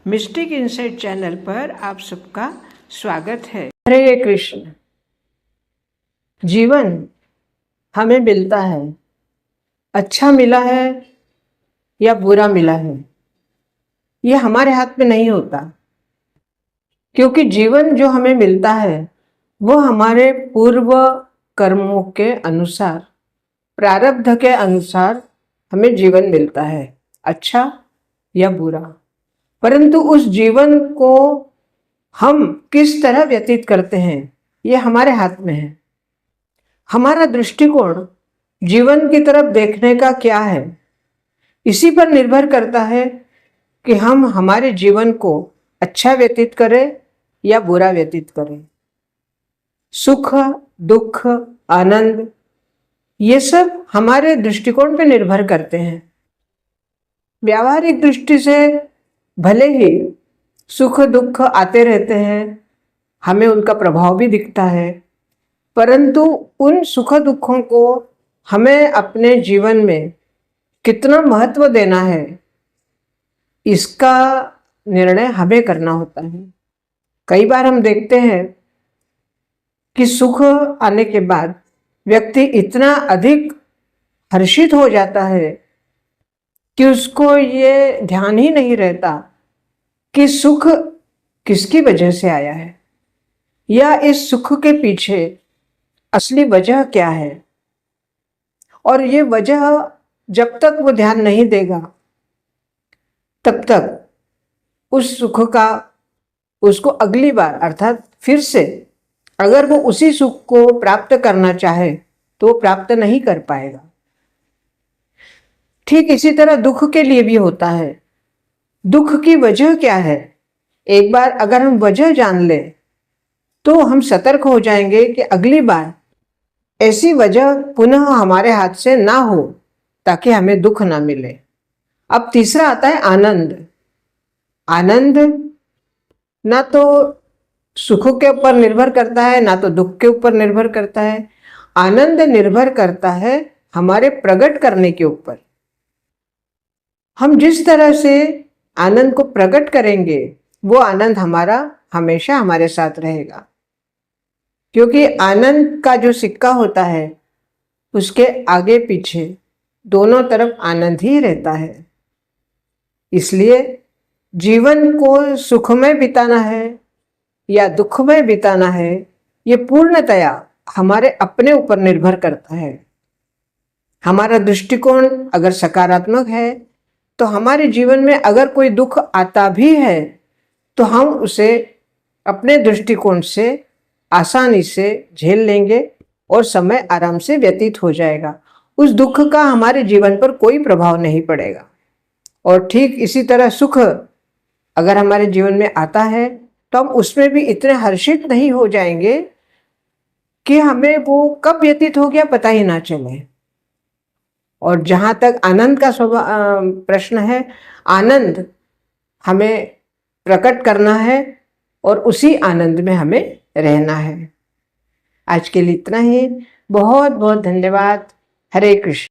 Mistake insight channel पर आप सबका स्वागत है। हरे कृष्ण। जीवन हमें मिलता है, अच्छा मिला है या बुरा मिला है, ये हमारे हाथ में नहीं होता, क्योंकि जीवन जो हमें मिलता है वो हमारे पूर्व कर्मों के अनुसार, प्रारब्ध के अनुसार हमें जीवन मिलता है, अच्छा या बुरा। परंतु उस जीवन को हम किस तरह व्यतीत करते हैं ये हमारे हाथ में है। हमारा दृष्टिकोण जीवन की तरफ देखने का क्या है, इसी पर निर्भर करता है कि हम हमारे जीवन को अच्छा व्यतीत करें या बुरा व्यतीत करें। सुख, दुख, आनंद, ये सब हमारे दृष्टिकोण पर निर्भर करते हैं। व्यावहारिक दृष्टि से भले ही सुख दुख आते रहते हैं, हमें उनका प्रभाव भी दिखता है, परंतु उन सुख दुखों को हमें अपने जीवन में कितना महत्व देना है, इसका निर्णय हमें करना होता है। कई बार हम देखते हैं कि सुख आने के बाद व्यक्ति इतना अधिक हर्षित हो जाता है कि उसको ये ध्यान ही नहीं रहता कि सुख किसकी वजह से आया है या इस सुख के पीछे असली वजह क्या है। और ये वजह जब तक वो ध्यान नहीं देगा तब तक उस सुख का उसको अगली बार अर्थात फिर से अगर वो उसी सुख को प्राप्त करना चाहे तो वो प्राप्त नहीं कर पाएगा। ठीक इसी तरह दुख के लिए भी होता है। दुख की वजह क्या है, एक बार अगर हम वजह जान ले तो हम सतर्क हो जाएंगे कि अगली बार ऐसी वजह पुनः हमारे हाथ से ना हो, ताकि हमें दुख ना मिले। अब तीसरा आता है आनंद। आनंद ना तो सुख के ऊपर निर्भर करता है ना तो दुख के ऊपर निर्भर करता है। आनंद निर्भर करता है हमारे प्रकट करने के ऊपर। हम जिस तरह से आनंद को प्रकट करेंगे वो आनंद हमारा हमेशा हमारे साथ रहेगा, क्योंकि आनंद का जो सिक्का होता है उसके आगे पीछे दोनों तरफ आनंद ही रहता है। इसलिए जीवन को सुख में बिताना है या दुख में बिताना है, ये पूर्णतया हमारे अपने ऊपर निर्भर करता है। हमारा दृष्टिकोण अगर सकारात्मक है तो हमारे जीवन में अगर कोई दुख आता भी है तो हम उसे अपने दृष्टिकोण से आसानी से झेल लेंगे और समय आराम से व्यतीत हो जाएगा। उस दुख का हमारे जीवन पर कोई प्रभाव नहीं पड़ेगा। और ठीक इसी तरह सुख अगर हमारे जीवन में आता है तो हम उसमें भी इतने हर्षित नहीं हो जाएंगे कि हमें वो कब व्यतीत हो गया पता ही ना चले। और जहाँ तक आनंद का प्रश्न है, आनंद हमें प्रकट करना है और उसी आनंद में हमें रहना है। आज के लिए इतना ही। बहुत बहुत धन्यवाद। हरे कृष्ण।